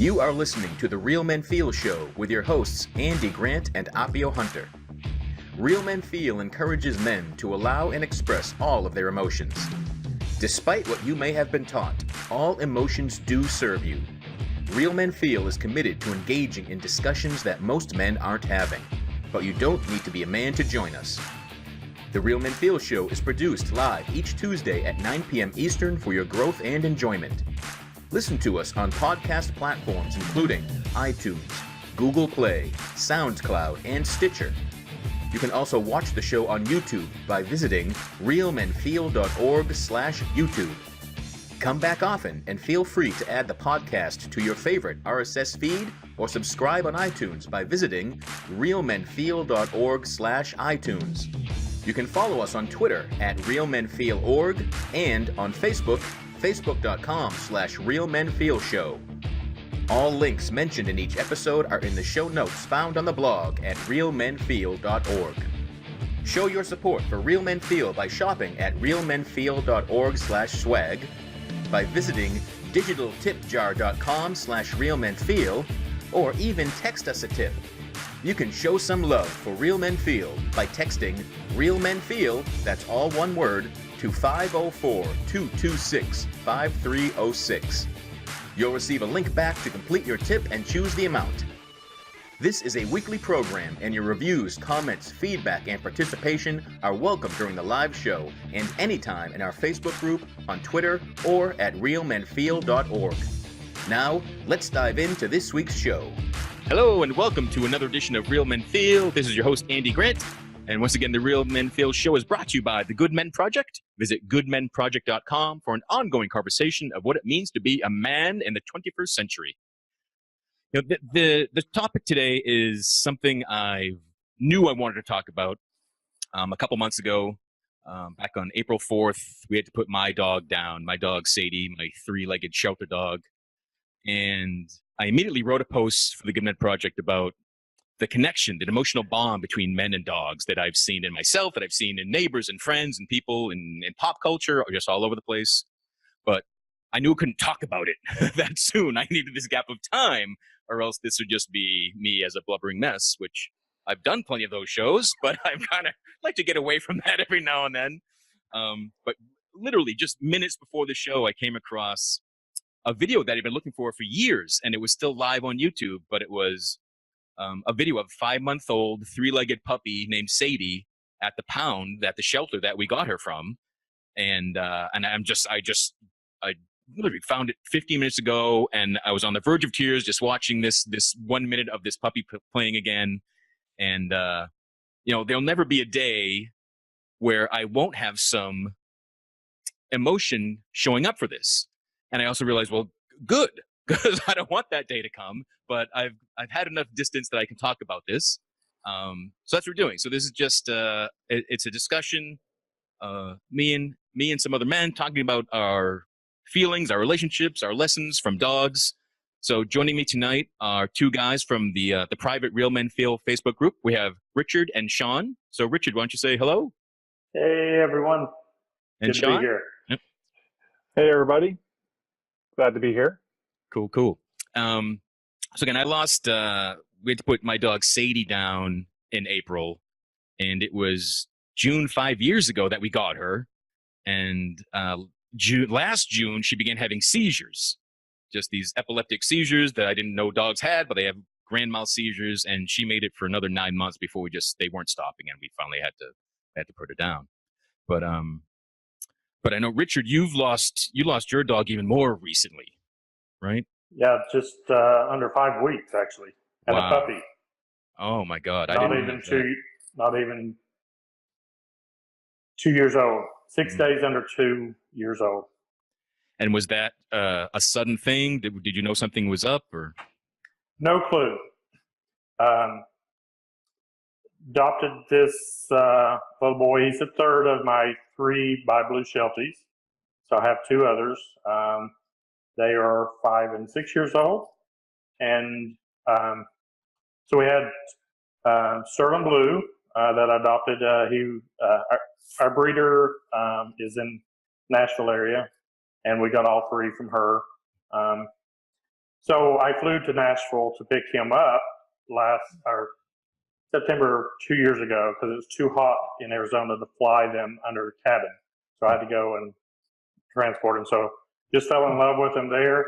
You are listening to The Real Men Feel Show with your hosts Andy Grant and Appio Hunter. Real Men Feel encourages men to allow and express all of their emotions. Despite what you may have been taught, all emotions do serve you. Real Men Feel is committed to engaging in discussions that most men aren't having, but you don't need to be a man to join us. The Real Men Feel Show is produced live each Tuesday at 9 p.m. Eastern for your growth and enjoyment. Listen to us on podcast platforms including iTunes, Google Play, SoundCloud, and Stitcher. You can also watch the show on YouTube by visiting realmenfeel.org/YouTube. Come back often and feel free to add the podcast to your favorite RSS feed or subscribe on iTunes by visiting realmenfeel.org/iTunes. You can follow us on Twitter at realmenfeelorg and on Facebook, facebook.com/realmenfeelshow. All links mentioned in each episode are in the show notes found on the blog at realmenfeel.org. Show your support for Real Men Feel by shopping at realmenfeel.org/swag, by visiting digitaltipjar.com/realmenfeel, or even text us a tip. You can show some love for Real Men Feel by texting Real Men Feel, that's all one word, to 504-226-5306. You'll receive a link back to complete your tip and choose the amount. This is a weekly program, and your reviews, comments, feedback, and participation are welcome during the live show and anytime in our Facebook group, on Twitter, or at realmenfeel.org. Now, let's dive into this week's show. Hello, and welcome to another edition of Real Men Feel. This is your host, Andy Grant. And once again, the Real Men Feel Show is brought to you by the Good Men Project. Visit goodmenproject.com for an ongoing conversation of what it means to be a man in the 21st century. You know, the topic today is something I knew I wanted to talk about a couple months ago. Back on April 4th, we had to put my dog down, my dog Sadie, my three-legged shelter dog. And I immediately wrote a post for the Good Men Project about the connection, the emotional bond between men and dogs that I've seen in myself, that I've seen in neighbors and friends and people in pop culture, or just all over the place. But I knew I couldn't talk about it that soon. I needed this gap of time, or else this would just be me as a blubbering mess, which I've done plenty of those shows, but I kind of like to get away from that every now and then. But literally just minutes before the show, I came across a video that I'd been looking for years, and it was still live on YouTube, but it was a video of a 5-month-old three-legged puppy named Sadie at the pound, at the shelter that we got her from. And I literally found it 15 minutes ago, and I was on the verge of tears just watching this 1 minute of this puppy playing again. And there'll never be a day where I won't have some emotion showing up for this. And I also realized, well, good, because I don't want that day to come. But I've had enough distance that I can talk about this. So that's what we're doing. So this is just it's a discussion. Me and some other men talking about our feelings, our relationships, our lessons from dogs. So joining me tonight are two guys from the private Real Men Feel Facebook group. We have Richard and Sean. So Richard, why don't you say hello? Hey everyone. And Good Sean? to be here. Yep. Hey everybody. Glad to be here. Cool. So again, we had to put my dog Sadie down in April, and it was June 5 years ago that we got her. And last June, she began having seizures, just these epileptic seizures that I didn't know dogs had, but they have grand mal seizures. And she made it for another 9 months before they weren't stopping, and we finally had to put her down. But I know, Richard, you lost your dog even more recently, right? Yeah, just under 5 weeks actually, and Wow. a puppy. Oh my God! Not even 2 years old. 6 days under 2 years old. And was that a sudden thing? Did you know something was up, or? No clue. Adopted this little boy. He's the third of my 3 by Blue Shelties. So I have 2 others. They are 5 and 6 years old. And so we had Sterling Blue that I adopted. Our breeder is in Nashville area, and we got all 3 from her. So I flew to Nashville to pick him up September 2 years ago because it was too hot in Arizona to fly them under a cabin. So I had to go and transport him. So just fell in love with him there.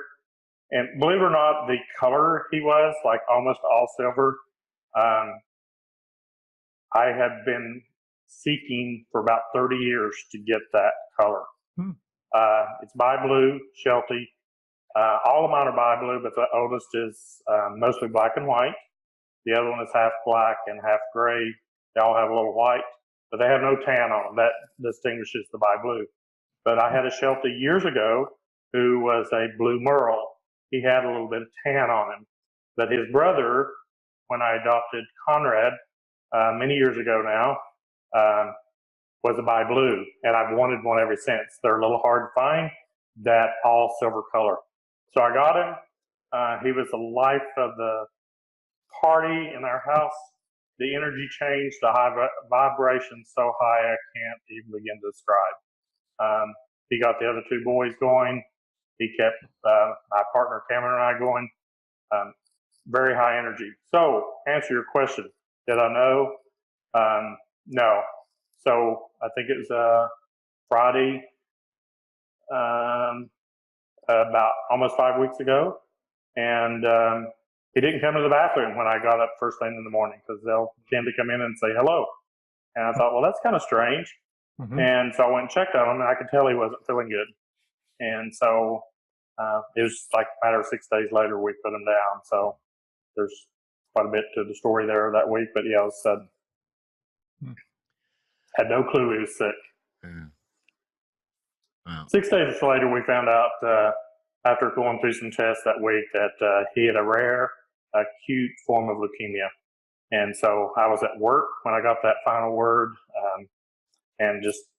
And believe it or not, the color he was, like almost all silver, I have been seeking for about 30 years to get that color. It's bi-blue, Sheltie. All of mine are bi-blue, but the oldest is mostly black and white. The other one is half black and half gray. They all have a little white, but they have no tan on them. That distinguishes the bi-blue. But I had a Sheltie years ago who was a blue merle. He had a little bit of tan on him. But his brother, when I adopted Conrad many years ago now, was a bi-blue, and I've wanted one ever since. They're a little hard to find, that all silver color. So I got him. He was the life of the party in our house. The energy changed, the high vibration so high I can't even begin to describe. He got the other two boys going. He kept my partner Cameron and I going. Very high energy. So, answer your question. Did I know? No. So I think it was Friday, about almost 5 weeks ago, and he didn't come to the bathroom when I got up first thing in the morning because they'll tend to come in and say hello. And I thought, well, that's kind of strange. And so I went and checked on him, and I could tell he wasn't feeling good. And so it was like a matter of 6 days later we put him down. So there's quite a bit to the story there that week, but yeah, it was sudden. Had no clue he was sick. Wow. 6 days later, we found out after going through some tests that week that he had a rare acute form of leukemia. And so I was at work when I got that final word and just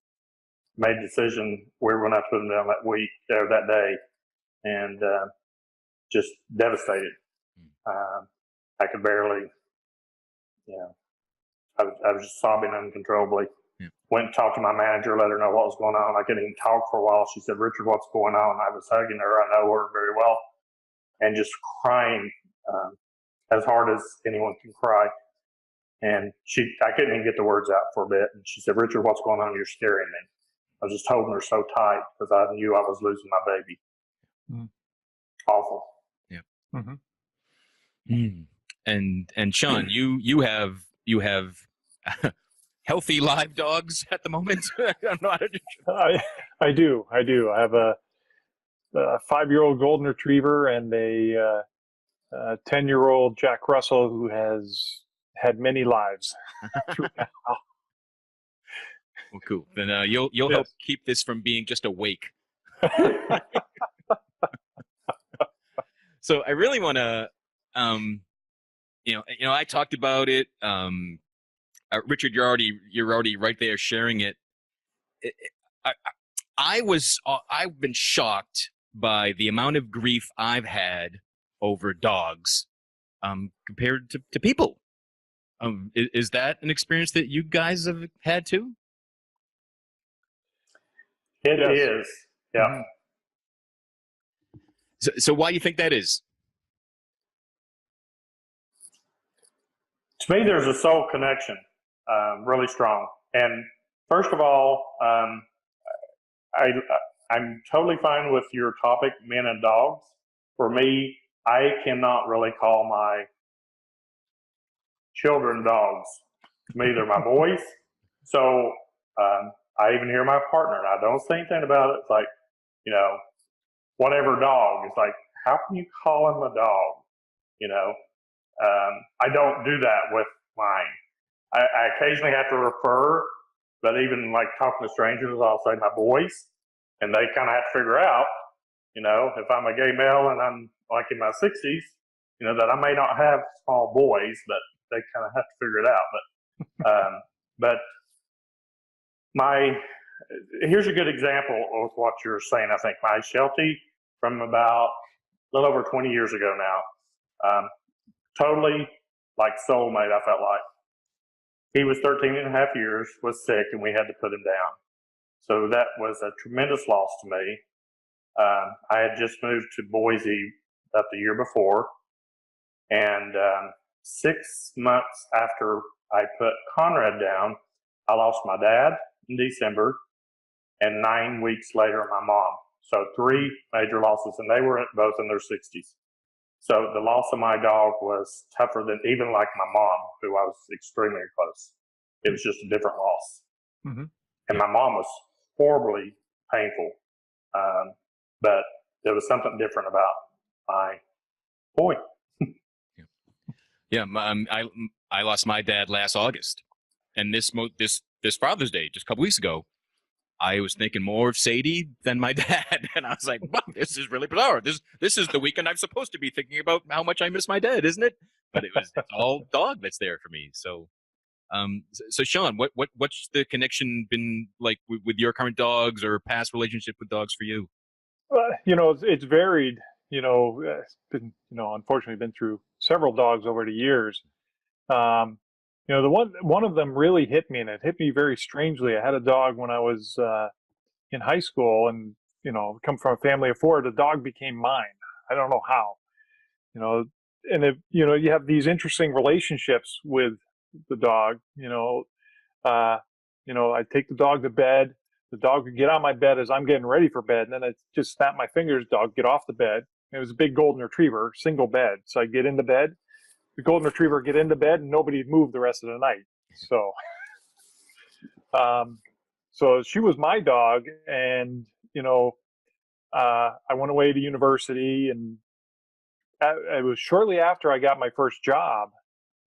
made a decision we were going to have to put him down that week or that day, and just devastated. I could barely, I was just sobbing uncontrollably. Went and talked to my manager, let her know what was going on. I couldn't even talk for a while. She said, "Richard, what's going on?" I was hugging her. I know her very well, and just crying as hard as anyone can cry. And I couldn't even get the words out for a bit. And she said, "Richard, what's going on? You're scaring me." I was just holding her so tight because I knew I was losing my baby. Awful. And Sean, you have healthy live dogs at the moment. I do. I have a 5-year-old golden retriever and a 10-year-old Jack Russell who has had many lives. Well, cool. Then you'll help keep this from being just a wake. So I really want to, I talked about it. Richard, you're already right there sharing it. I've been shocked by the amount of grief I've had over dogs compared to people. Is that an experience that you guys have had too? It is. Yeah. So why do you think that is? To me, there's a soul connection, really strong. And first of all, I'm totally fine with your topic, men and dogs. For me, I cannot really call my children dogs. To me, they're my boys. So I even hear my partner, and I don't say anything about it. It's like, whatever dog. It's like, how can you call him a dog? I don't do that with mine. I occasionally have to refer, but even like talking to strangers, I'll say my boys, and they kind of have to figure out, if I'm a gay male and I'm like in my 60s, that I may not have small boys, but they kind of have to figure it out. But here's a good example of what you're saying. I think my Sheltie from about a little over 20 years ago now, totally like soulmate, I felt like. He was 13 and a half years, was sick, and we had to put him down. So that was a tremendous loss to me. I had just moved to Boise about the year before. And 6 months after I put Conrad down, I lost my dad in December, and 9 weeks later, my mom. So 3 major losses, and they were both in their 60s. So the loss of my dog was tougher than even like my mom, who I was extremely close. It was just a different loss. Mm-hmm. And my mom was horribly painful. But there was something different about my boy. Yeah, I lost my dad last August, and this Father's Day, just a couple weeks ago, I was thinking more of Sadie than my dad, and I was like, "Wow, this is really bizarre. This is the weekend I'm supposed to be thinking about how much I miss my dad, isn't it?" But it's all dog that's there for me. So, so Sean, what's the connection been like with your current dogs or past relationship with dogs for you? You know, it's varied. You know, it's been, you know, unfortunately been through several dogs over the years. You know, the one of them really hit me, and it hit me very strangely. I had a dog when I was in high school, and you know, come from a family of four. The dog became mine. I don't know how. You know, and if you know, you have these interesting relationships with the dog. I take the dog to bed. The dog would get on my bed as I'm getting ready for bed, and then I just snap my fingers. Dog get off the bed. It was a big golden retriever, single bed. So I get into bed. The golden retriever get into bed, and nobody moved the rest of the night. So, so she was my dog, and you know, I went away to university, and it was shortly after I got my first job,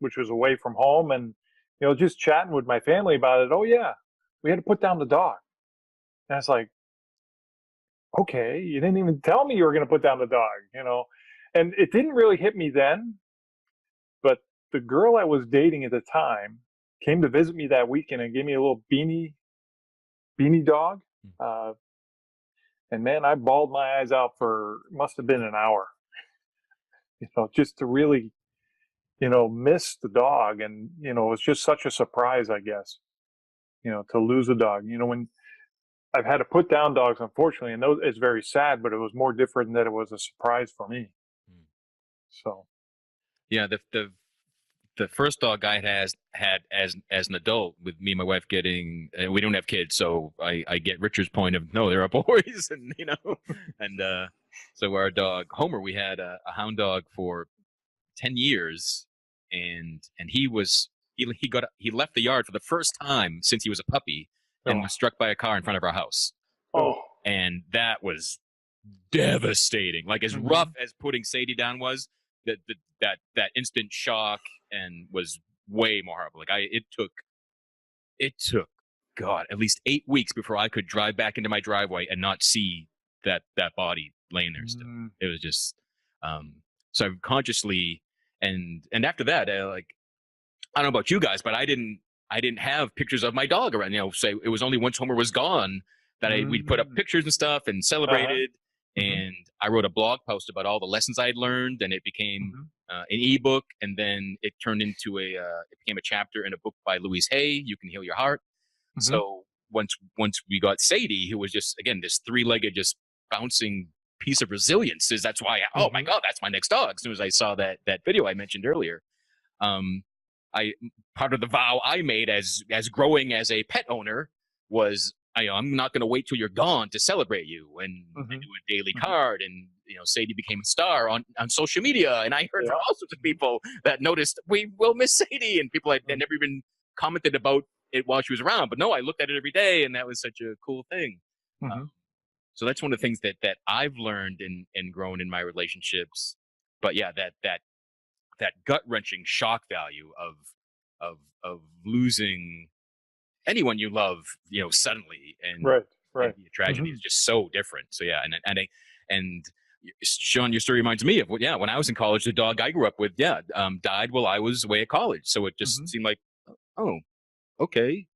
which was away from home, and you know, just chatting with my family about it. Oh yeah, we had to put down the dog. And I was like, okay, you didn't even tell me you were going to put down the dog, you know. And it didn't really hit me then, but the girl I was dating at the time came to visit me that weekend and gave me a little beanie dog. And man, I bawled my eyes out for, must have been an hour, you know, just to really, you know, miss the dog. And, you know, it was just such a surprise, I guess, you know, to lose a dog. You know, when I've had to put down dogs, unfortunately, and it's very sad, but it was more different that it was a surprise for me. So, yeah, the first dog I had as an adult, with me and my wife getting, we don't have kids, so I get Richard's point of no, there are boys, and you know, and so our dog Homer, we had a hound dog for 10 years, and he left the yard for the first time since he was a puppy, and was struck by a car in front of our house. Oh, And that was devastating. Like as rough as putting Sadie down was, that instant shock and was way more horrible. Like it took God at least 8 weeks before I could drive back into my driveway and not see that body laying there still. It was just so I've consciously and after that like I don't know about you guys, but I didn't have pictures of my dog around. You know, say it was only once Homer was gone that we'd put up pictures and stuff and celebrated. And I wrote a blog post about all the lessons I had learned, and it became an ebook, and then it turned into it became a chapter in a book by Louise Hay, You Can Heal Your Heart. So once we got Sadie, who was just again this three-legged, just bouncing piece of resilience, that's why oh my God, that's my next dog. As soon as I saw that video I mentioned earlier, I part of the vow I made as growing as a pet owner was I'm not going to wait till you're gone to celebrate you and do a daily card. And you know, Sadie became a star on social media, and I heard from all sorts of people that noticed we will miss Sadie, and people had never even commented about it while she was around. But no, I looked at it every day, and that was such a cool thing. So that's one of the things that I've learned and grown in my relationships. But yeah, that gut-wrenching shock value of losing anyone you love, you know, suddenly, and right. And the tragedy is just so different. So yeah, and Sean, your story reminds me of when I was in college, the dog I grew up with, died while I was away at college. So it just seemed like, oh, okay,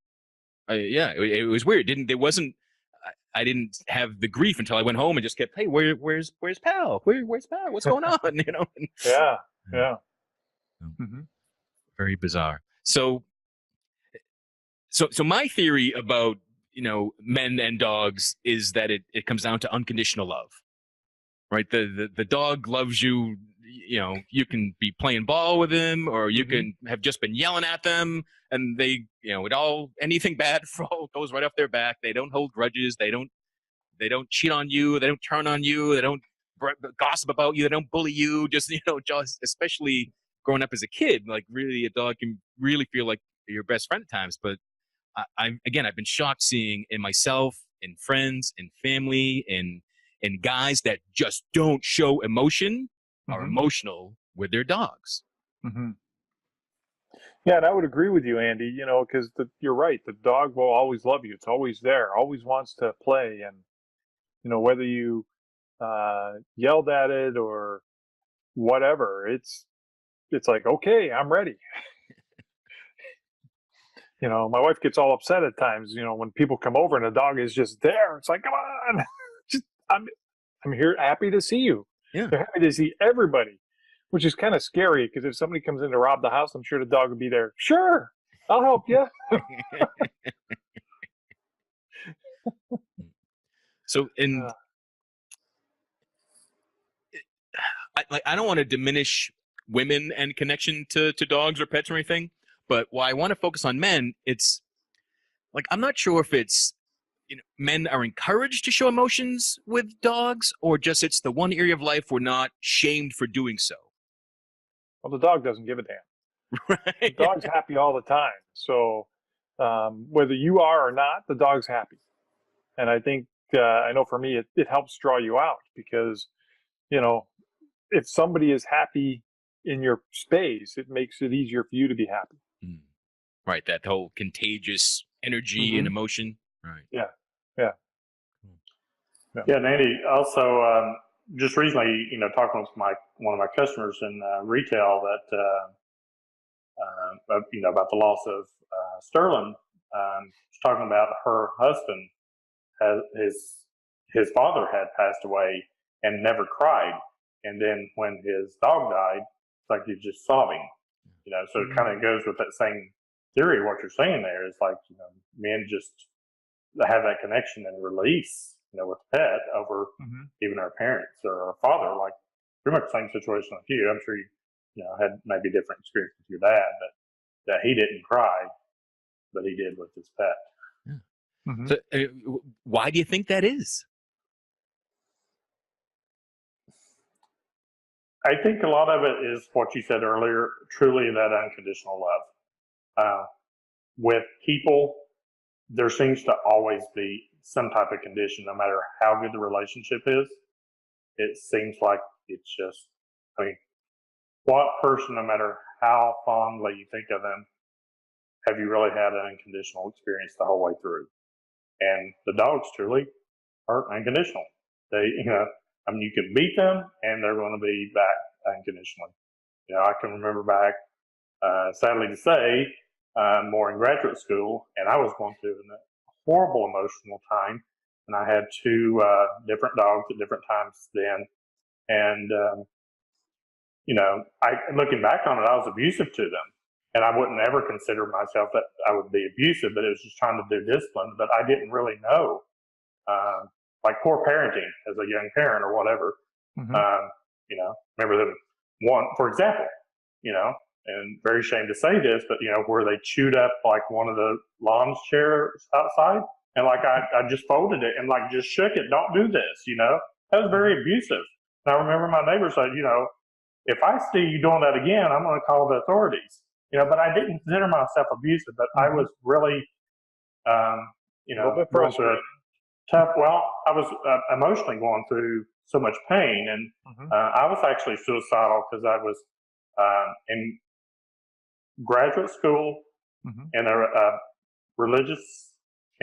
it was weird. I didn't have the grief until I went home and just kept, hey, where's Pal? Where's Pal? What's going on? You know? Yeah. Very bizarre. So my theory about, you know, men and dogs is that it comes down to unconditional love, right? The dog loves you. You know, you can be playing ball with him, or you can have just been yelling at them, and they, you know, anything bad goes right off their back. They don't hold grudges. They don't cheat on you. They don't turn on you. They don't gossip about you. They don't bully you. Just, you know, just especially growing up as a kid, like really a dog can really feel like your best friend at times. But I've been shocked seeing in myself, in friends, in family, in guys that just don't show emotion are emotional with their dogs. Mm-hmm. Yeah, and I would agree with you, Andy. You know, because you're right. The dog will always love you. It's always there. Always wants to play, and you know, whether you yelled at it or whatever, it's like, okay, I'm ready. You know, my wife gets all upset at times, you know, when people come over and the dog is just there. It's like, come on, I'm here, happy to see you. Yeah. They're happy to see everybody, which is kind of scary because if somebody comes in to rob the house, I'm sure the dog would be there. Sure, I'll help you. So, I don't want to diminish women and connection to dogs or pets or anything, but while I want to focus on men, it's like I'm not sure if it's, you know, men are encouraged to show emotions with dogs, or just it's the one area of life we're not shamed for doing so. Well, the dog doesn't give a damn. Right. The dog's happy all the time. So whether you are or not, the dog's happy. And I think, I know for me, it helps draw you out because, you know, if somebody is happy in your space, it makes it easier for you to be happy. Right. That whole contagious energy and emotion. Right. Yeah. And Andy, also, just recently, you know, talking with one of my customers in retail that, you know, about the loss of Sterling, she's talking about her husband, his father had passed away and never cried. And then when his dog died, it's like he's just sobbing, you know, so it kind of goes with that same theory. What you're saying there is like, you know, men just have that connection and release, you know, with the pet over even our parents or our father, like pretty much the same situation like you. I'm sure you know, had maybe different experience with your dad, but that he didn't cry, but he did with his pet. Yeah. So, why do you think that is? I think a lot of it is what you said earlier, truly that unconditional love. With people, there seems to always be some type of condition, no matter how good the relationship is. It seems like it's just, I mean, what person, no matter how fondly you think of them, have you really had an unconditional experience the whole way through? And the dogs truly are unconditional. They, you know, I mean, you can beat them and they're going to be back unconditionally. You know, I can remember back, sadly to say, more in graduate school, and I was going through a horrible emotional time, and I had two different dogs at different times then, and you know, looking back on it, I was abusive to them, and I wouldn't ever consider myself that I would be abusive, but it was just trying to do discipline, but I didn't really know, like poor parenting as a young parent or whatever. You know, remember them one, for example, you know, and very ashamed to say this, but you know, where they chewed up like one of the lawn chairs outside, and like I just folded it and like just shook it. Don't do this, you know. That was very abusive. And I remember my neighbor said, you know, if I see you doing that again, I'm going to call the authorities. You know, but I didn't consider myself abusive, but I was really, you know, tough. Well, I was emotionally going through so much pain, and I was actually suicidal because I was in graduate school in a religious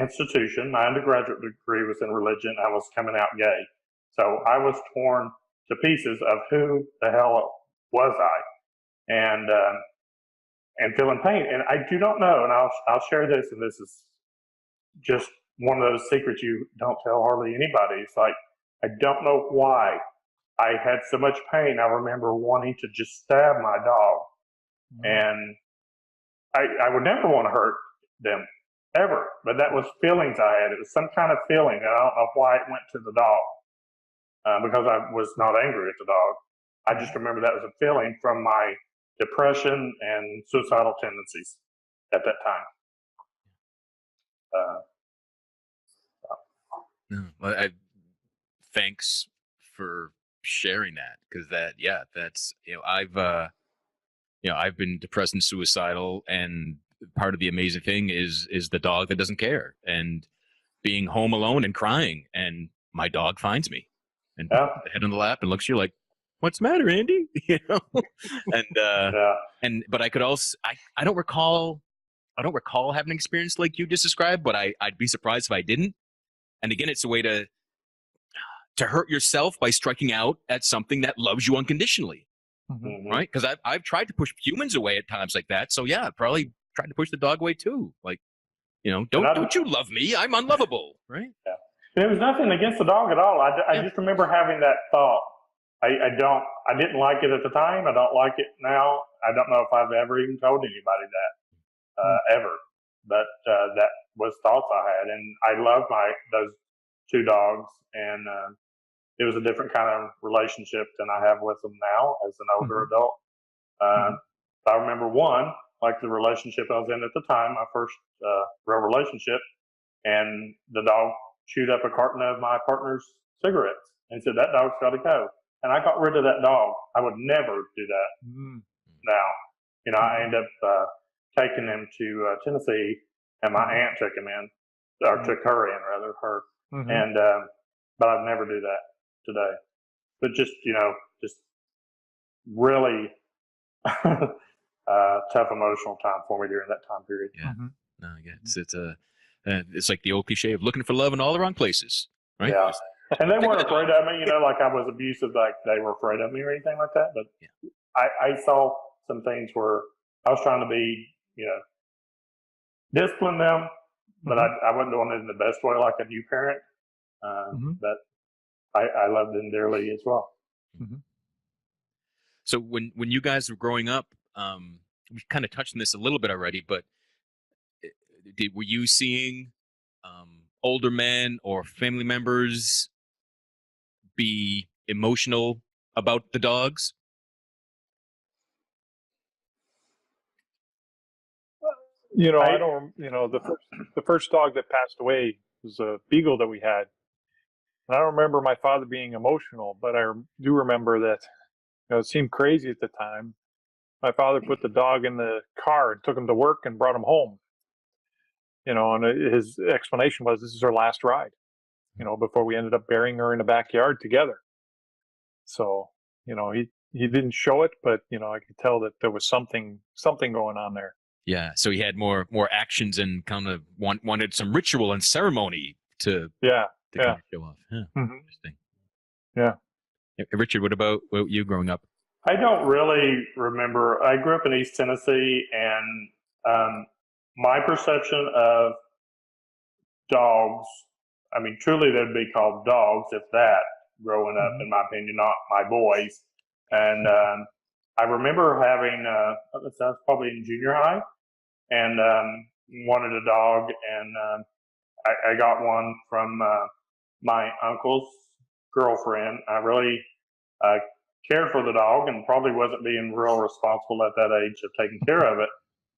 institution. My undergraduate degree was in religion. I was coming out gay, so I was torn to pieces of who the hell was I, and feeling pain. And I do not know, and I'll share this, and this is just one of those secrets you don't tell hardly anybody. It's like, I don't know why I had so much pain. I remember wanting to just stab my dog. And I would never want to hurt them, ever. But that was feelings I had. It was some kind of feeling. I don't know why it went to the dog. because I was not angry at the dog. I just remember that was a feeling from my depression and suicidal tendencies at that time. No, well, thanks for sharing that, because that's I've been depressed and suicidal, and part of the amazing thing is the dog that doesn't care, and being home alone and crying, and my dog finds me and puts the head on the lap and looks at you like, "What's the matter, Andy?" And but I could also I don't recall having an experience like you just described, but I'd be surprised if I didn't. And again, it's a way to hurt yourself by striking out at something that loves you unconditionally. Mm-hmm. Right? Because I've tried to push humans away at times like that. So yeah, probably tried to push the dog away too. Like, don't you love me? I'm unlovable, right? Yeah. And it was nothing against the dog at all. I just remember having that thought. I didn't like it at the time. I don't like it now. I don't know if I've ever even told anybody that ever. But that was thoughts I had, and I loved those two dogs, and it was a different kind of relationship than I have with them now as an older adult. I remember one, like the relationship I was in at the time, my first real relationship, and the dog chewed up a carton of my partner's cigarettes and said, "That dog's got to go." And I got rid of that dog. I would never do that now. I ended up taking him to Tennessee, and my aunt took him in, or took her in, rather, her. And, but I'd never do that today. But just really tough emotional time for me during that time period. Yeah. No, yeah. It's like the old cliche of looking for love in all the wrong places, right? Yeah. And they weren't afraid of me, like I was abusive, like they were afraid of me or anything like that. But I saw some things where I was trying to be, discipline them, but I wasn't doing it in the best way, like a new parent. But I loved them dearly as well. So when you guys were growing up, we kind of touched on this a little bit already, but were you seeing older men or family members be emotional about the dogs? I don't. The first dog that passed away was a beagle that we had. And I don't remember my father being emotional, but I do remember that it seemed crazy at the time. My father put the dog in the car and took him to work and brought him home. And his explanation was, "This is her last ride," before we ended up burying her in the backyard together. So, he didn't show it, but, I could tell that there was something going on there. Yeah. So he had more actions and kind of wanted some ritual and ceremony to kind of show off. Yeah. Interesting. Yeah. Richard, what about you growing up? I don't really remember. I grew up in East Tennessee, and my perception of dogs, truly they'd be called dogs, if that, growing up, in my opinion, not my boys. And I remember having, I was probably in junior high, and wanted a dog, and I got one from my uncle's girlfriend. I really cared for the dog and probably wasn't being real responsible at that age of taking care of it.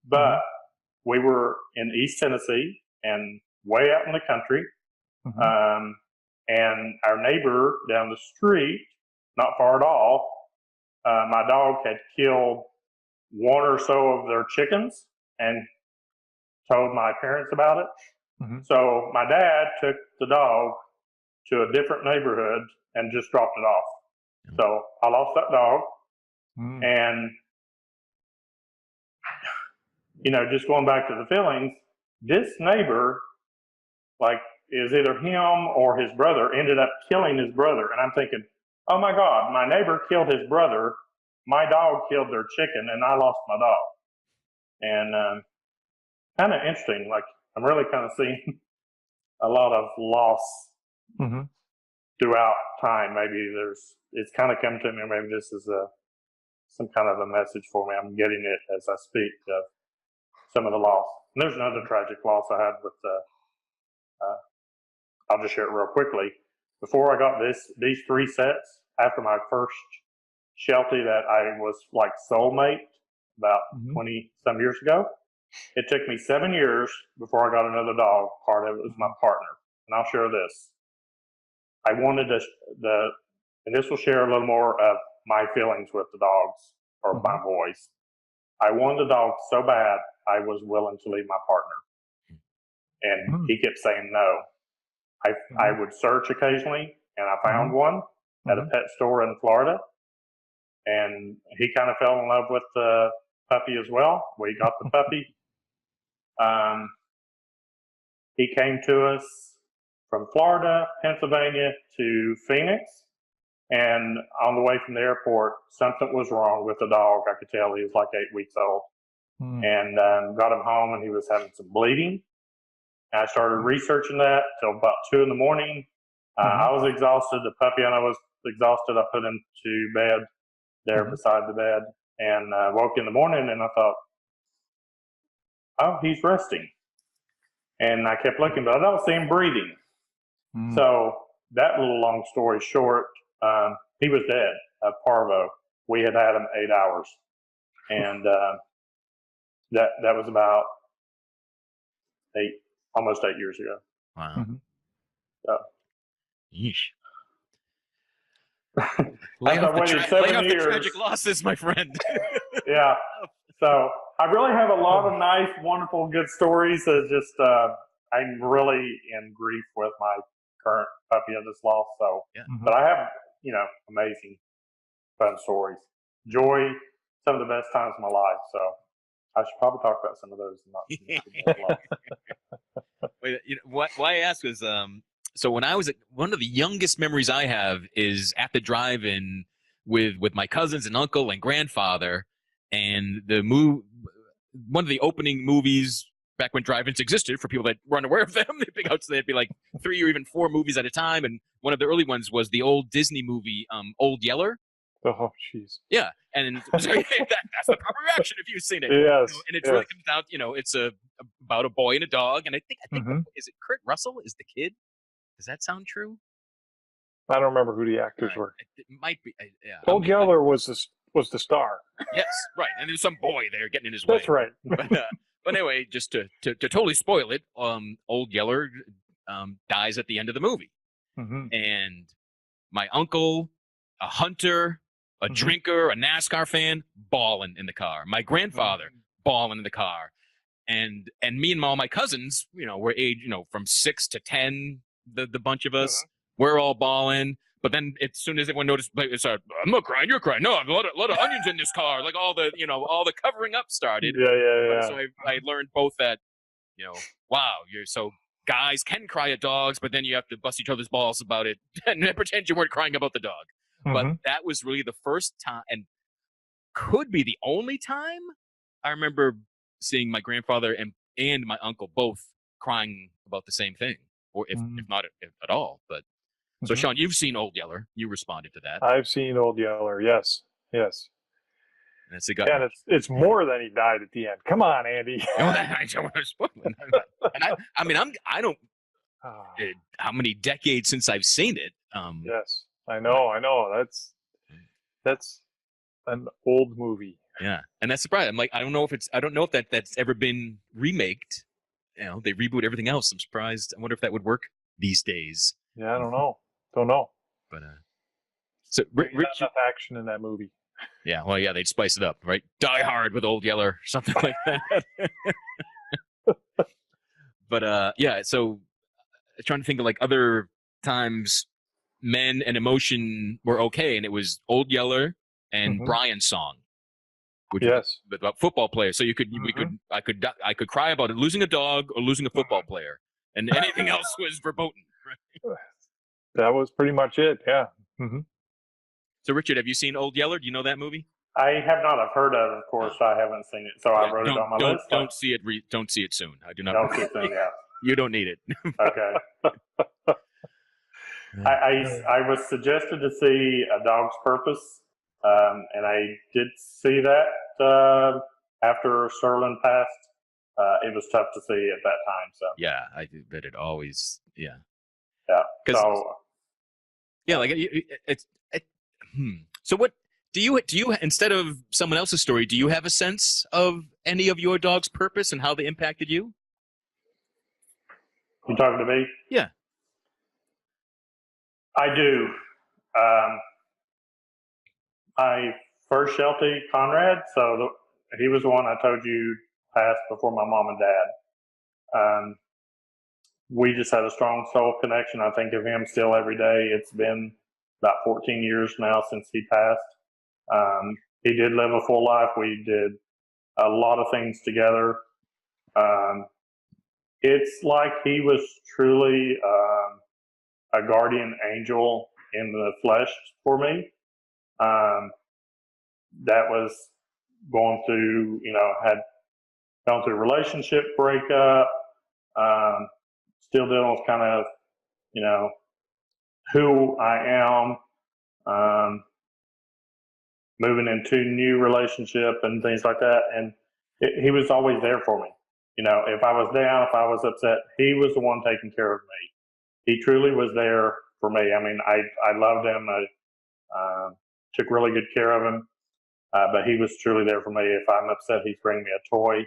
But we were in East Tennessee and way out in the country. And our neighbor down the street, not far at all, my dog had killed one or so of their chickens and told my parents about it. So my dad took the dog to a different neighborhood and just dropped it off. So I lost that dog. And, just going back to the feelings, this neighbor, is either him or his brother, ended up killing his brother. And I'm thinking, oh my God, my neighbor killed his brother, my dog killed their chicken, and I lost my dog. And kind of interesting, I'm really kind of seeing a lot of loss throughout time. Maybe it's kind of come to me, maybe this is some kind of a message for me. I'm getting it as I speak of some of the loss. And there's another tragic loss I had with, I'll just share it real quickly. before I got these 3 sets, after my first Sheltie that I was like soulmate about 20 some years ago, it took me 7 years before I got another dog. Part of it was my partner. And I'll share this. I wanted and this will share a little more of my feelings with the dogs or my boys. I wanted the dog so bad, I was willing to leave my partner. And he kept saying no. I would search occasionally, and I found one at a pet store in Florida. And he kind of fell in love with the puppy as well. We got the puppy. He came to us from Florida, Pennsylvania to Phoenix. And on the way from the airport, something was wrong with the dog. I could tell he was like 8 weeks old. And got him home, and he was having some bleeding. And I started researching that till about 2 in the morning. I was exhausted. The puppy and I was exhausted. I put him to bed there beside the bed, and woke in the morning, and I thought, oh, he's resting. And I kept looking, but I don't see him breathing. So that little long story short, he was dead of parvo. We had him 8 hours. And that was about almost 8 years ago. Wow. So. Yeesh. After Lay I off waited the 7 years. tragic losses, my friend. Yeah. So I really have a lot of nice, wonderful, good stories. It's just I'm really in grief with my current puppy of this loss. So, but I have amazing, fun stories. Joy, some of the best times of my life. So I should probably talk about some of those. Wait, why I asked was so when I was one of the youngest memories I have is at the drive-in with my cousins and uncle and grandfather, and one of the opening movies back when drive-ins existed for people that were unaware of them. They'd be like 3 or even 4 movies at a time, and one of the early ones was the old Disney movie Old Yeller. Oh, jeez. Yeah, and that's the proper reaction if you've seen it. Yes, and it really comes down, it's about a boy and a dog, and I think is it Kurt Russell is the kid? Does that sound true? I don't remember who the actors were. It might be. Yeah. Old Yeller was the star. Yes, right, and there's some boy there getting in his way. That's right. But anyway, just to totally spoil it, Old Yeller dies at the end of the movie, and my uncle, a hunter, a drinker, a NASCAR fan, bawling in the car. My grandfather, bawling in the car. And me and all my cousins, we're aged, from 6 to 10, the bunch of us, we're all bawling. But then as soon as everyone noticed, it's I'm not crying, you're crying. No, a lot of onions in this car. Like all the covering up started. Yeah. So I learned both that, wow, so guys can cry at dogs, but then you have to bust each other's balls about it and pretend you weren't crying about the dog. But that was really the first time, and could be the only time I remember seeing my grandfather and my uncle both crying about the same thing, or if not at all. But so, Sean, you've seen Old Yeller. You responded to that. I've seen Old Yeller. Yes. And it's a guy. And it's more than he died at the end. Come on, Andy. I don't want to spoil it. And I don't. How many decades since I've seen it? Yes. I know. That's an old movie. Yeah, and that's surprising. I'm like, I don't know if that's ever been remaked. They reboot everything else. I'm surprised. I wonder if that would work these days. Yeah, I don't know. But so Rich, enough action in that movie. Yeah, well, yeah, they'd spice it up, right? Die Hard with Old Yeller, something like that. But yeah, so trying to think of like other times men and emotion were okay, and it was Old Yeller and Brian's song, which was about football players. So I could cry about it, losing a dog or losing a football player, and anything else was verboten. Right? That was pretty much it. Yeah. So Richard, have you seen Old Yeller? Do you know that movie? I have not. I've heard of it. Of course, I haven't seen it, so I wrote it on my list. Don't see it. Don't see it soon. I do not. Don't see it soon. Yeah. You don't need it. Okay. I was suggested to see A Dog's Purpose, and I did see that after Sterling passed. It was tough to see at that time. So yeah, I do, but it always yeah. So Yeah, like so what do you instead of someone else's story, do you have a sense of any of your dog's purpose and how they impacted you? You talking to me? Yeah. I do. My first Sheltie, Conrad, he was the one I told you passed before my mom and dad. We just had a strong soul connection. I think of him still every day. It's been about 14 years now since he passed. He did live a full life. We did a lot of things together. It's like he was truly a guardian angel in the flesh for me. That was going through, had gone through a relationship breakup, still dealing with kind of, who I am, moving into new relationship and things like that. And he was always there for me. If I was down, if I was upset, he was the one taking care of me. He truly was there for me. I mean, I loved him. I took really good care of him. But he was truly there for me. If I'm upset, he's bringing me a toy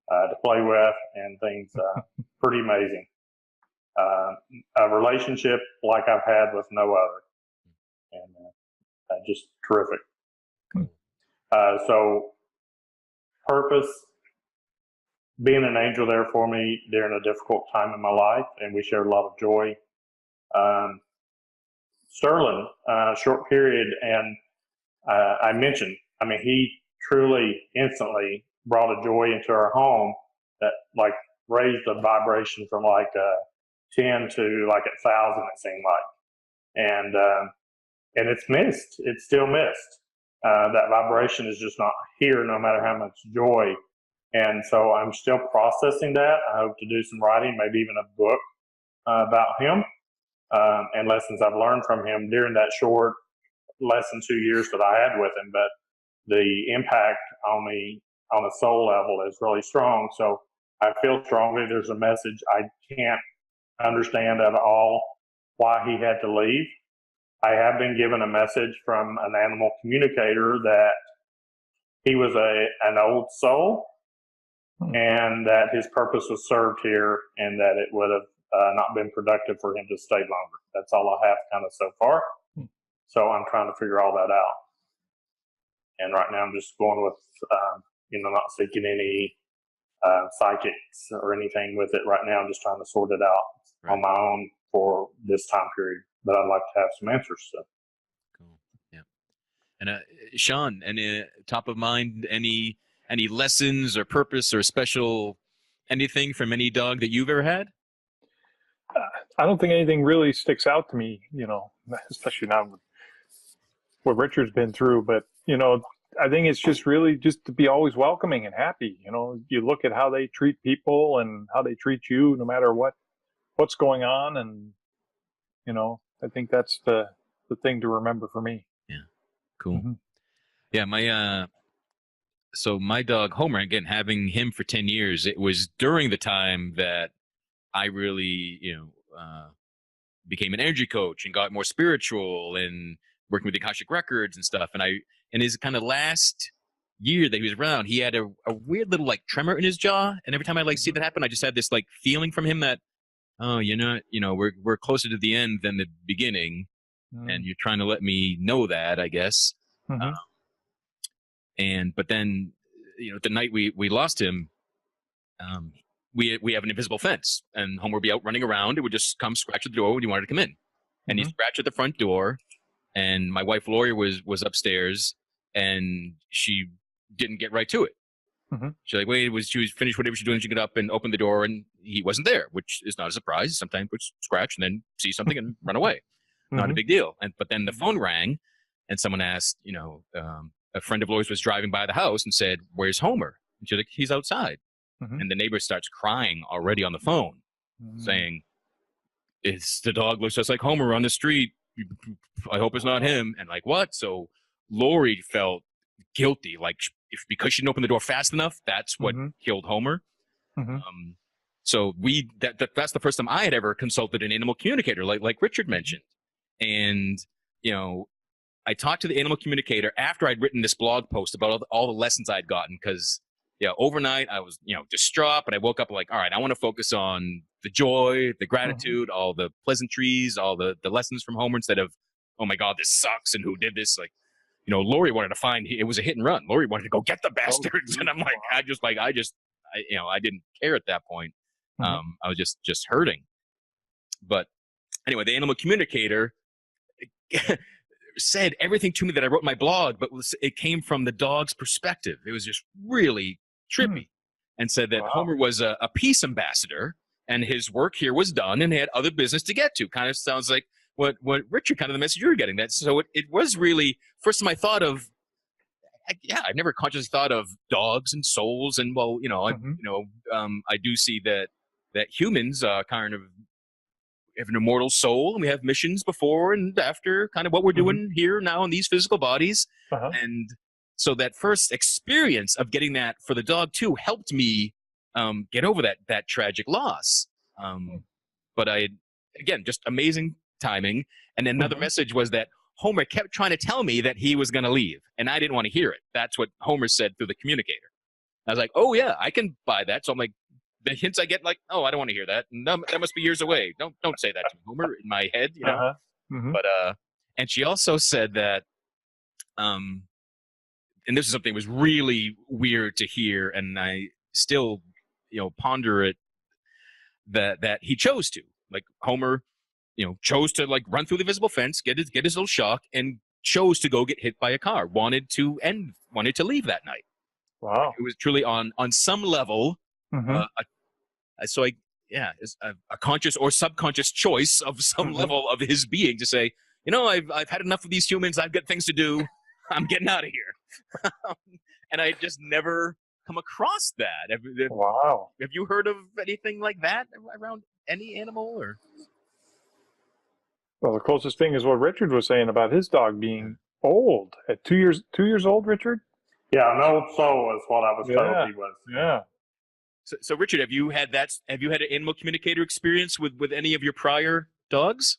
to play with and things. Pretty amazing. A relationship like I've had with no other. And just terrific. So purpose, being an angel there for me during a difficult time in my life, and we shared a lot of joy. Sterling, short period, and I mentioned, he truly instantly brought a joy into our home that like raised the vibration from like 10 to like 1,000, it seemed like. And it's missed. It's still missed. That vibration is just not here no matter how much joy. And so I'm still processing that. I hope to do some writing, maybe even a book about him and lessons I've learned from him during that short less than 2 years that I had with him. But the impact on me on a soul level is really strong. So I feel strongly there's a message. I can't understand at all why he had to leave. I have been given a message from an animal communicator that he was an old soul and that his purpose was served here and that it would have not been productive for him to stay longer. That's all I have kind of so far. So I'm trying to figure all that out. And right now I'm just going with, not seeking any psychics or anything with it right now. I'm just trying to sort it out on my own for this time period. But I'd like to have some answers. So. Cool. Yeah. And Sean, any top of mind, any lessons or purpose or special anything from any dog that you've ever had? I don't think anything really sticks out to me, especially now with what Richard's been through. But, I think it's just really just to be always welcoming and happy. You look at how they treat people and how they treat you, no matter what's going on. And, I think that's the thing to remember for me. Yeah. Cool. Mm-hmm. Yeah. So my dog Homer, again, having him for 10 years, it was during the time that I really, became an energy coach and got more spiritual and working with the Akashic records and stuff. And in his kind of last year that he was around, he had a weird little like tremor in his jaw. And every time I see that happen, I just had this like feeling from him that, oh, we're closer to the end than the beginning. And you're trying to let me know that, I guess. But then, the night we lost him, we have an invisible fence, and Homer would be out running around. It would just come scratch at the door when you wanted to come in, and he scratched at the front door. And my wife Lori was upstairs, and she didn't get right to it. She she was finished whatever she was doing. She got up and opened the door, and he wasn't there, which is not a surprise. Sometimes we scratch and then see something and run away. Not a big deal. But then the phone rang, and someone asked, a friend of Lori's was driving by the house and said, "Where's Homer?" And she's like, "He's outside." And the neighbor starts crying already on the phone, saying, "It's the dog looks just like Homer on the street. I hope it's not him." And like, what? So Lori felt guilty, like because she didn't open the door fast enough, that's what killed Homer. So that's the first time I had ever consulted an animal communicator, like Richard mentioned. And, I talked to the animal communicator after I'd written this blog post about all the lessons I'd gotten, because overnight I was, distraught, but I woke up like, all right, I want to focus on the joy, the gratitude, all the pleasantries, all the lessons from Homer, instead of, oh my God, this sucks and who did this? Like, Lori wanted to find, it was a hit and run. Lori wanted to go get the bastards. And I'm like, I didn't care at that point. I was just hurting. But anyway, the animal communicator said everything to me that I wrote in my blog, but it came from the dog's perspective. It was just really trippy, and said that Homer was a peace ambassador, and his work here was done, and he had other business to get to. Kind of sounds like what Richard, kind of the message you were getting. That so it was really first time I thought of. I've never consciously thought of dogs and souls, and I do see that humans kind of have an immortal soul, and we have missions before and after kind of what we're doing here now in these physical bodies. And so that first experience of getting that for the dog too helped me get over that tragic loss. But again, just amazing timing. And then another message was that Homer kept trying to tell me that he was going to leave, and I didn't want to hear it. That's what Homer said through the communicator. I was like, oh yeah, I can buy that. So I'm like, the hints I get, like, oh, I don't want to hear that. No, that must be years away. Don't say that to me, Homer, in my head, But and she also said that, and this is something that was really weird to hear, and I still, ponder it. That he chose to, like, Homer, chose to like run through the invisible fence, get his little shock, and chose to go get hit by a car. Wanted to leave that night. Wow. It was truly on some level. It's a conscious or subconscious choice of some level of his being to say, I've had enough of these humans. I've got things to do. I'm getting out of here. And I just never come across that. Wow. Have you heard of anything like that around any animal? Or Well, the closest thing is what Richard was saying about his dog being old at 2 years. 2 years old, Richard? Yeah, an old soul is what I was told he was. Yeah. So Richard, have you had an animal communicator experience with any of your prior dogs?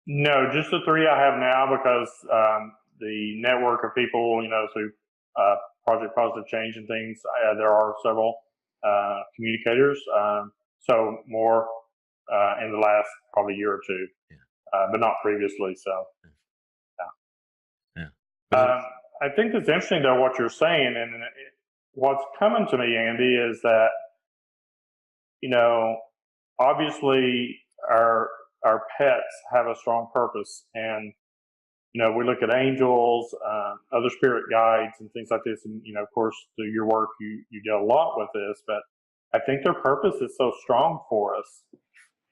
No, just the three I have now, because the network of people, through Project Positive Change and things, there are several communicators. So more in the last probably year or two, but not previously. So, I think it's interesting though what you're saying, and what's coming to me, Andy, is that obviously our pets have a strong purpose, and we look at angels, other spirit guides, and things like this, and of course through your work you deal a lot with this, but I think their purpose is so strong for us,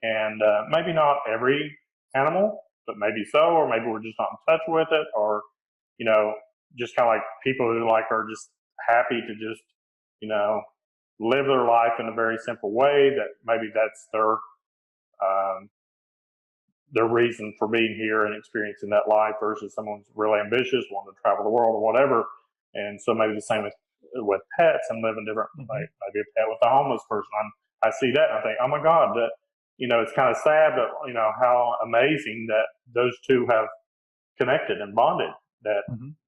and maybe not every animal, but maybe so, or maybe we're just not in touch with it, or just kind of like people who are just happy to just live their life in a very simple way, that maybe that's their reason for being here and experiencing that life, versus someone's really ambitious, wanting to travel the world or whatever. And so maybe the same with pets and living different, like maybe a pet with a homeless person. I see that and I think, oh my God, that, it's kind of sad, but how amazing that those two have connected and bonded, that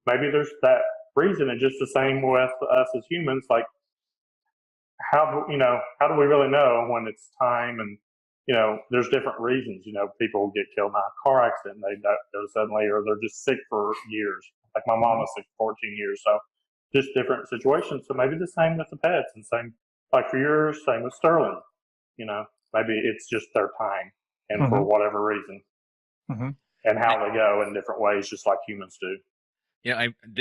maybe there's that reason. And just the same with us as humans, like how do we really know when it's time? And there's different reasons. People get killed in a car accident, and they go suddenly, or they're just sick for years. Like my mom was sick for 14 years. So just different situations. So maybe the same with the pets, and same like for yours, same with Sterling. Maybe it's just their time, and for whatever reason, and how they go in different ways, just like humans do.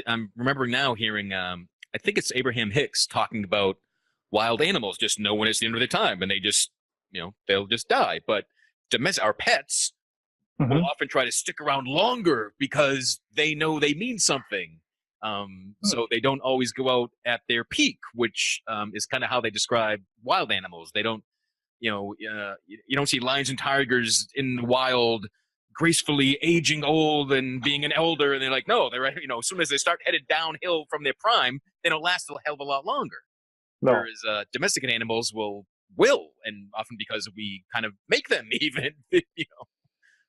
I'm remembering now hearing, I think it's Abraham Hicks talking about wild animals just know when it's the end of their time, and they just, they'll just die. But our pets will often try to stick around longer because they know they mean something. So they don't always go out at their peak, which is kind of how they describe wild animals. They don't, you don't see lions and tigers in the wild gracefully aging old and being an elder, and they're like, no, they're, as soon as they start headed downhill from their prime, they don't last a hell of a lot longer. No. Whereas domesticated animals will, and often because we kind of make them even,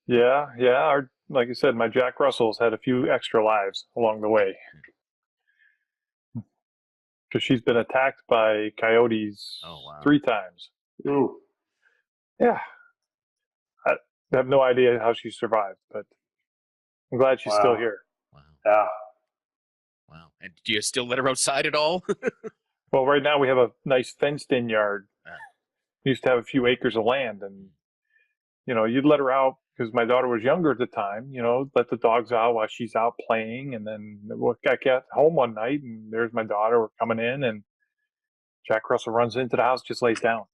Yeah, yeah. Like I said, my Jack Russell's had a few extra lives along the way because she's been attacked by coyotes Oh, wow. 3 times. Ooh. Yeah, I have no idea how she survived, but I'm glad she's still Wow. here. Wow. Yeah. Wow. And do you still let her outside at all? Well, right now we have a nice fenced-in yard. Yeah. We used to have a few acres of land, and you'd let her out because my daughter was younger at the time. Let the dogs out while she's out playing, and then I got home one night, and there's my daughter. We're coming in, and Jack Russell runs into the house, just lays down.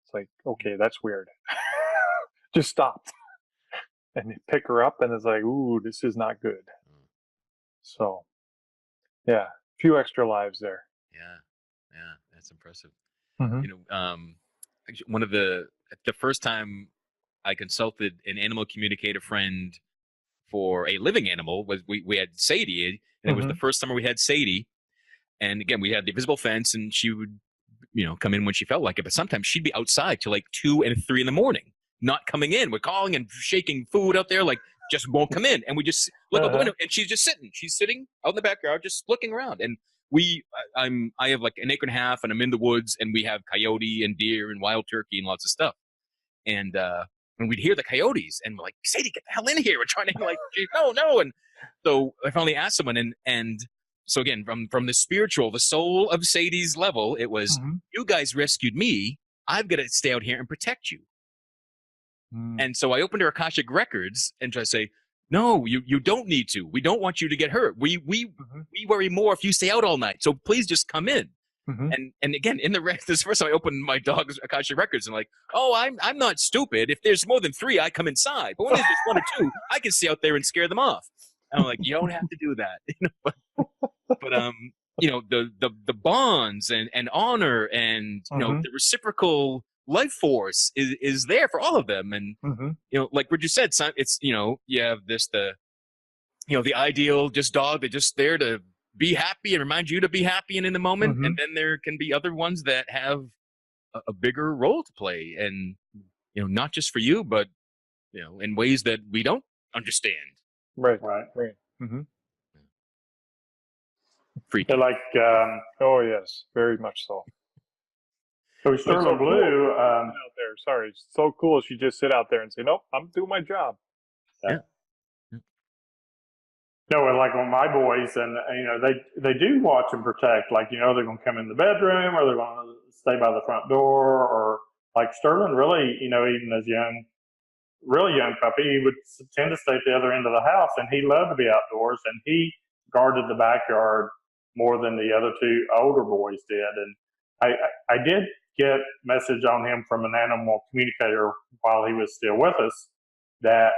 It's like, okay, that's weird. Just stopped, and you pick her up, and it's like, ooh, this is not good. So, yeah, a few extra lives there. Yeah. Yeah. That's impressive. Mm-hmm. Actually, the first time I consulted an animal communicator friend for a living animal was we had Sadie, and it was the first summer we had Sadie. And again, we had the visible fence, and she would, come in when she felt like it. But sometimes she'd be outside till like 2 and 3 in the morning, not coming in. We're calling and shaking food out there, like just won't come in. And we just look out the window, and she's just sitting. She's sitting out in the backyard, just looking around. And I have like an acre and a half, and I'm in the woods, and we have coyote and deer and wild turkey and lots of stuff. And we'd hear the coyotes, and we're like, Sadie, get the hell in here. We're trying to no. And so I finally asked someone, and so again, from the spiritual, the soul of Sadie's level, it was, you guys rescued me. I've got to stay out here and protect you. And so I opened her Akashic records and tried to say, no, you don't need to. We don't want you to get hurt. We worry more if you stay out all night. So please just come in. And again, this first time I opened my dog's Akashic records, and like, oh, I'm not stupid. If there's more than 3, I come inside. But when there's just 1 or 2, I can stay out there and scare them off. And I'm like, you don't have to do that. But the bonds and honor and the reciprocal life force is there for all of them. And like Richard said, it's you have the ideal just dog that just there to be happy and remind you to be happy and in the moment. And then there can be other ones that have a bigger role to play, and not just for you, but in ways that we don't understand. Right. Freaky. They're like, Oh yes, very much so. so Sterling Blue. Out there, sorry, it's so cool. She just sit out there and say, "Nope, I'm doing my job." Yeah. No, like on my boys, and they do watch and protect. Like they're going to come in the bedroom, or they're going to stay by the front door, or like Sterling really, even as really young puppy, he would tend to stay at the other end of the house, and he loved to be outdoors, and he guarded the backyard more than the other 2 older boys did. And I did get message on him from an animal communicator while he was still with us that.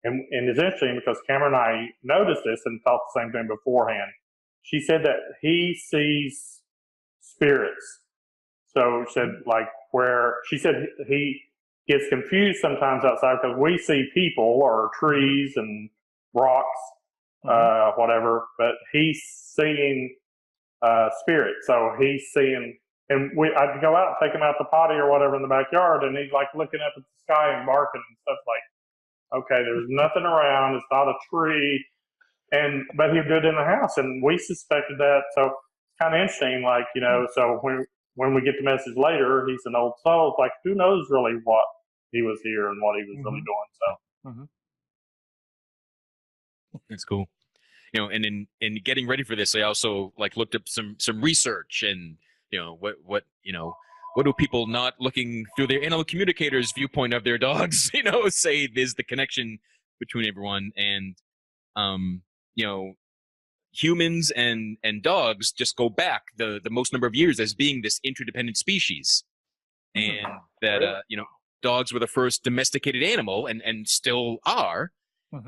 And it's interesting because Cameron and I noticed this and thought the same thing beforehand. She said that he sees spirits. So she said, like, where she said he gets confused sometimes outside because we see people or trees and rocks, whatever, but he's seeing spirits. So he's seeing, and I'd go out and take him out the potty or whatever in the backyard, and he's like looking up at the sky and barking and stuff like, okay, there's nothing around. It's not a tree, but he'd do it in the house, and we suspected that. So it's kind of interesting, like So when we get the message later, he's an old soul. It's like, who knows really what he was here and what he was really doing. So That's cool. And in getting ready for this, I also looked up some research, and what do people not looking through their animal communicators' viewpoint of their dogs, say is the connection between everyone. And, humans and dogs just go back the most number of years as being this interdependent species. And that, dogs were the first domesticated animal and still are.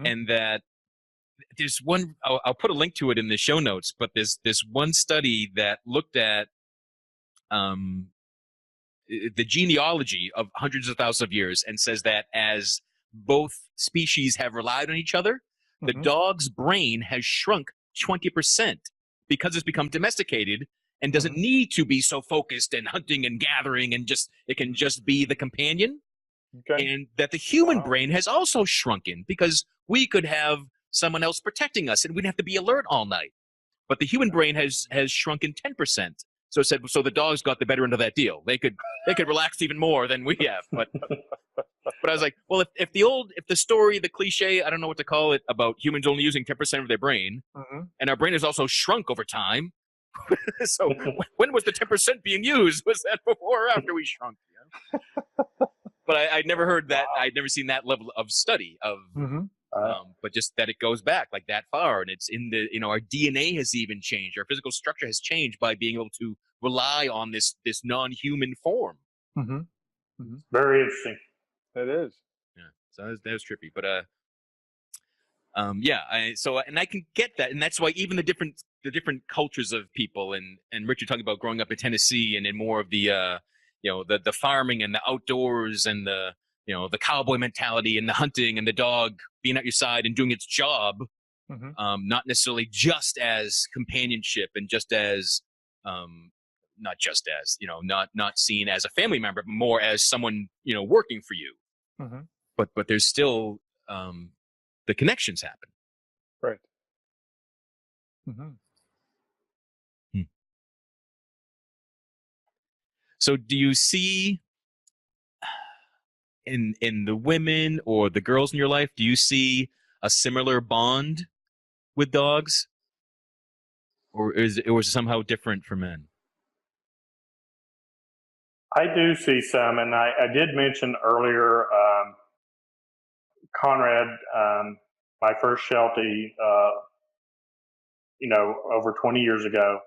And that there's one, I'll put a link to it in the show notes, but there's this one study that looked at, the genealogy of hundreds of thousands of years, and says that as both species have relied on each other, the dog's brain has shrunk 20% because it's become domesticated and doesn't need to be so focused and hunting and gathering, and it can just be the companion. Okay. and that the human Wow. brain has also shrunken because we could have someone else protecting us and we'd have to be alert all night. But the human brain has shrunken 10%. So it said, so the dogs got the better end of that deal. They could relax even more than we have. But I was like, well, if the story, the cliche, I don't know what to call it, about humans only using 10% of their brain, Mm-hmm. and our brain has also shrunk over time. So when was the 10% being used? Was that before or after we shrunk? You know? But I'd never heard that. Wow. I'd never seen that level of study of, Mm-hmm. but just that it goes back like that far, and it's in the, our DNA has even changed. Our physical structure has changed by being able to rely on this non-human form. Mm-hmm. Mm-hmm. Very interesting. It is. Yeah, so that was trippy, but yeah. And I can get that, and that's why even the different cultures of people, and Richard talking about growing up in Tennessee and in more of the the farming and the outdoors and the the cowboy mentality and the hunting and the dog being at your side and doing its job, Mm-hmm. not necessarily just as companionship and just as not just as not seen as a family member, but more as someone working for you. Mm-hmm. But there's still the connections happen. Right. Mm-hmm. So do you see in the women or the girls in your life, do you see a similar bond with dogs, or is it somehow different for men? I do see some, and I did mention earlier, Conrad, my first Sheltie, over 20 years ago.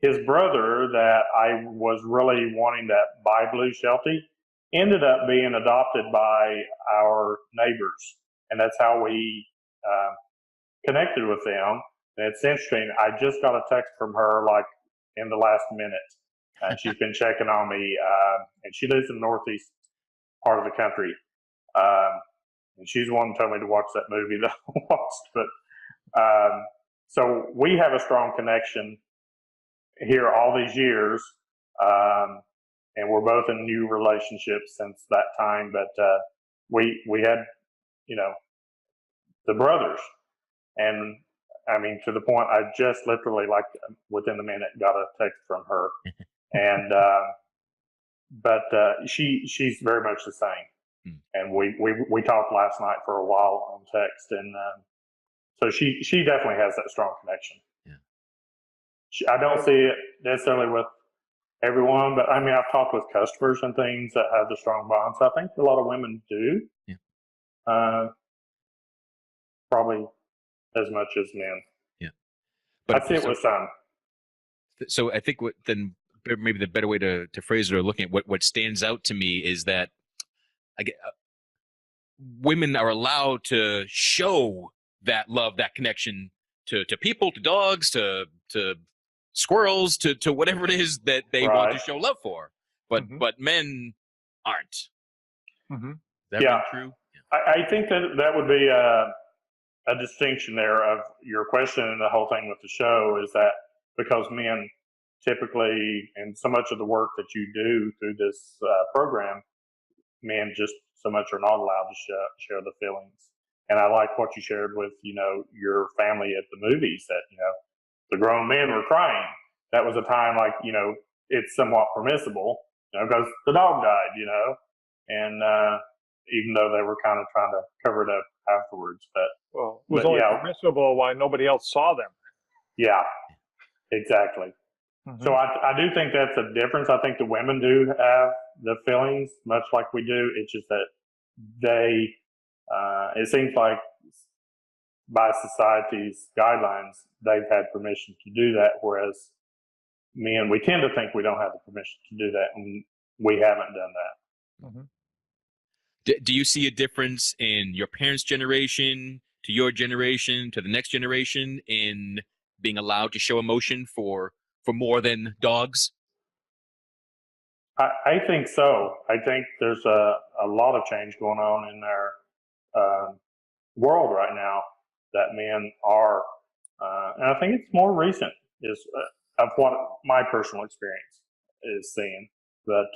His brother, that I was really wanting that bi blue Sheltie, ended up being adopted by our neighbors, and that's how we connected with them. And it's interesting. I just got a text from her like in the last minute, and she's been checking on me. And she lives in the northeast part of the country, and she's the one who told me to watch that movie that I watched. But so we have a strong connection here all these years, and we're both in new relationships since that time. But we had, the brothers, and I mean, to the point, I just literally, like, within a minute, got a text from her, and but she's very much the same, and we talked last night for a while on text, and so she definitely has that strong connection. Yeah. I don't see it necessarily with everyone, but I mean, I've talked with customers and things that have the strong bonds. I think a lot of women do, probably as much as men. Yeah, but I see it with some. So I think then maybe the better way to phrase it, or looking at what stands out to me, is that I get women are allowed to show that love, that connection to people, to dogs, to squirrels, to whatever it is that they want to show love for. But men aren't. Mm-hmm. Is that really true? I think that would be a distinction there of your question, and the whole thing with the show is that because men typically, and so much of the work that you do through this program, men just so much are not allowed to share the feelings. And I like what you shared with, your family at the movies, that, the grown men were crying. That was a time like, it's somewhat permissible, because the dog died, and even though they were kind of trying to cover it up afterwards. It was only permissible while nobody else saw them. Yeah, exactly. Mm-hmm. So I do think that's a difference. I think the women do have the feelings much like we do. It's just that they, it seems like by society's guidelines, they've had permission to do that, whereas men, we tend to think we don't have the permission to do that, and we haven't done that. Mm-hmm. Do you see a difference in your parents' generation to your generation to the next generation in being allowed to show emotion for more than dogs? I think so. I think there's a lot of change going on in our world right now that men are, and I think it's more recent, is of what my personal experience is seeing. But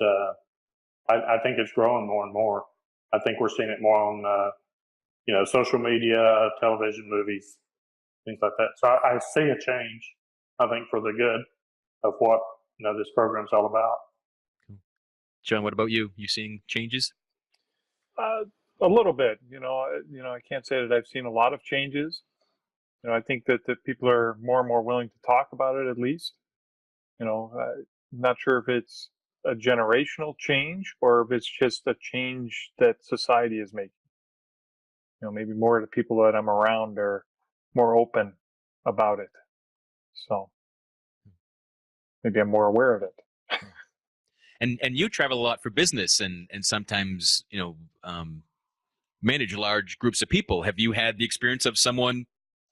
I think it's growing more and more. I think we're seeing it more on, social media, television, movies, things like that. So I see a change, I think, for the good of what, this program's all about. John, what about you? You seeing changes? A little bit, I can't say that I've seen a lot of changes. I think that people are more and more willing to talk about it, at least. I'm not sure if it's a generational change or if it's just a change that society is making. Maybe more of the people that I'm around are more open about it. So maybe I'm more aware of it. And you travel a lot for business and sometimes, manage large groups of people. Have you had the experience of someone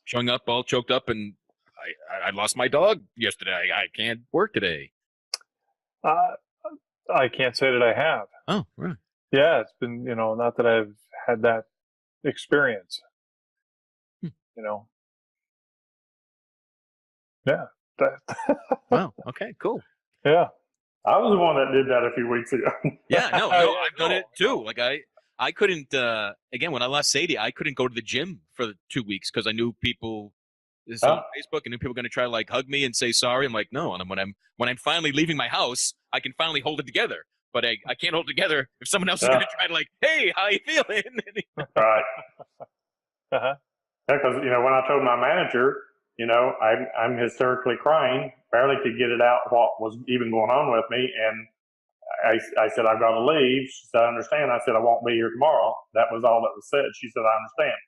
showing up all choked up and I lost my dog yesterday. I can't work today? I can't say that I have. Oh, right. Yeah, it's been, not that I've had that experience. Yeah. Wow. Okay, cool. Yeah. I was the one that did that a few weeks ago. Yeah, no, I've done it too. Like I couldn't, again, when I lost Sadie, I couldn't go to the gym for 2 weeks because I knew people on Facebook, and knew people were going to try to like hug me and say sorry. I'm like, no. And when I'm finally leaving my house, I can finally hold it together. But I can't hold it together if someone else is going to try to like, hey, how you feeling? Right. Uh-huh. Yeah, because when I told my manager, I'm hysterically crying, barely could get it out what was even going on with me, and I said I've got to leave. She said I understand. I said I won't be here tomorrow. That was all that was said. She said I understand.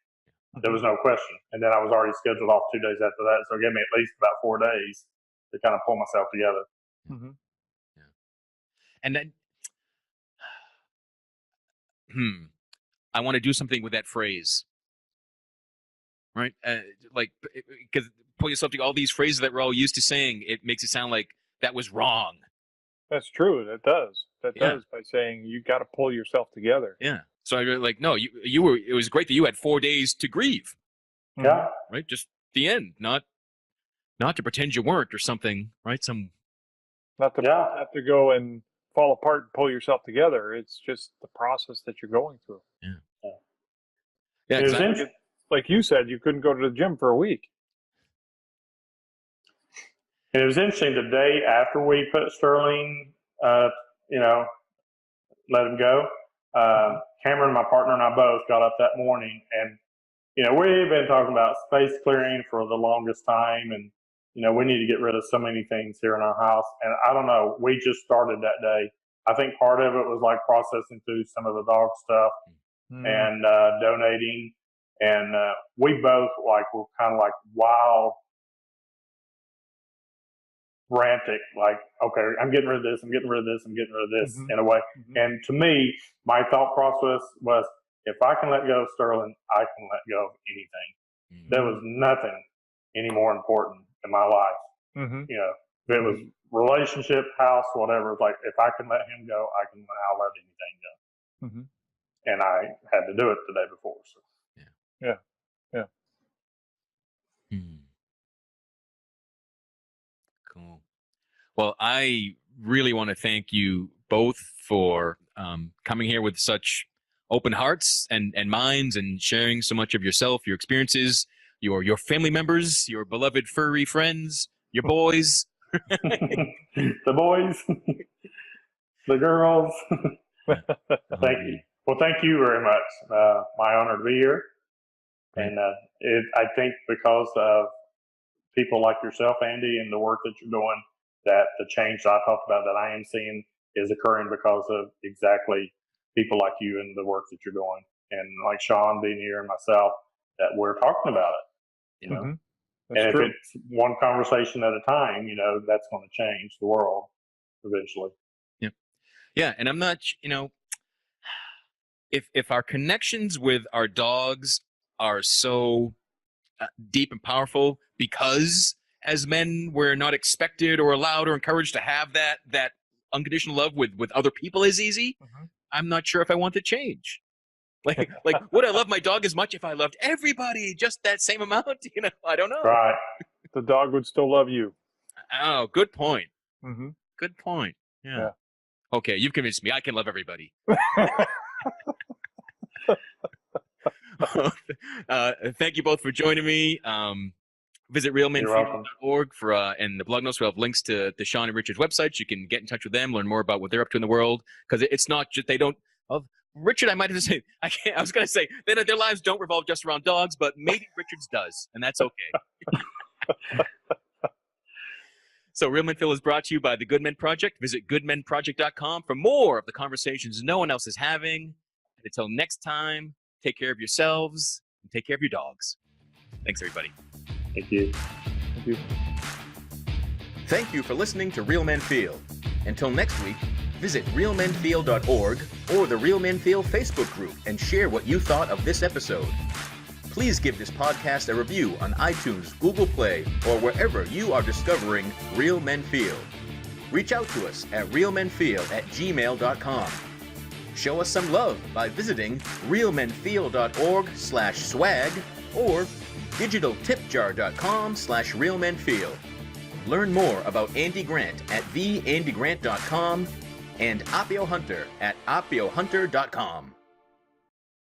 There was no question. And then I was already scheduled off 2 days after that, so it gave me at least about 4 days to kind of pull myself together. Mm-hmm. Yeah. And then, I want to do something with that phrase, right? Because pull yourself together. All these phrases that we're all used to saying, it makes it sound like that was wrong. That's true. That does. That does, by saying you got to pull yourself together. Yeah. So I really like, no, you were. It was great that you had 4 days to grieve. Yeah. Right. Just the end, not to pretend you weren't or something. Right. Not to go and fall apart and pull yourself together. It's just the process that you're going through. Yeah. It like you said, you couldn't go to the gym for a week. And it was interesting. The day after we put Sterling, let him go, Cameron, my partner, and I both got up that morning, and we've been talking about space clearing for the longest time, and we need to get rid of so many things here in our house. And I don't know, we just started that day. I think part of it was like processing through some of the dog stuff and donating, and we both were kind of like wild, frantic, like, okay, I'm getting rid of this, I'm getting rid of this, I'm getting rid of this, in a way. And to me, my thought process was, if I can let go of Sterling, I can let go of anything. There was nothing any more important in my life. If it was relationship, house, whatever, it's like, if I can let him go, I can now let anything go. And I had to do it the day before. So. Yeah. Cool. Well, I really want to thank you both for coming here with such open hearts and minds and sharing so much of yourself, your experiences, your family members, your beloved furry friends, your boys. The boys, the girls. Thank you. Well, thank you very much. My honor to be here. And I think because of people like yourself, Andy, and the work that you're doing, that the change that I talked about that I am seeing is occurring because of exactly people like you and the work that you're doing. And like Sean being here and myself, that we're talking about it. And if it's one conversation at a time, that's going to change the world eventually. Yeah. And I'm not, if our connections with our dogs are so deep and powerful because as men we're not expected or allowed or encouraged to have that unconditional love with other people as easy, I'm not sure if I want to change. Like would I love my dog as much if I loved everybody just that same amount? I don't know. Right. The dog would still love you. Oh, good point. Good point. Yeah. Okay, you've convinced me. I can love everybody. Thank you both for joining me. Visit realmenfeel.org for and the blog notes will have links to Sean and Richard's websites. You can get in touch with them, learn more about what they're up to in the world. Because it's not just they don't. Richard, I might have to say I was going to say their lives don't revolve just around dogs, but maybe Richard's does, and that's okay. So Real Men Feel is brought to you by the Good Men Project. Visit goodmenproject.com for more of the conversations no one else is having. And until next time, take care of yourselves and take care of your dogs. Thanks, everybody. Thank you. Thank you. Thank you for listening to Real Men Feel. Until next week, visit realmenfeel.org or the Real Men Feel Facebook group and share what you thought of this episode. Please give this podcast a review on iTunes, Google Play, or wherever you are discovering Real Men Feel. Reach out to us at realmenfeel@gmail.com. Show us some love by visiting realmenfeel.org/swag or digitaltipjar.com/realmenfeel. Learn more about Andy Grant at theandygrant.com and Appio Hunter at appiohunter.com.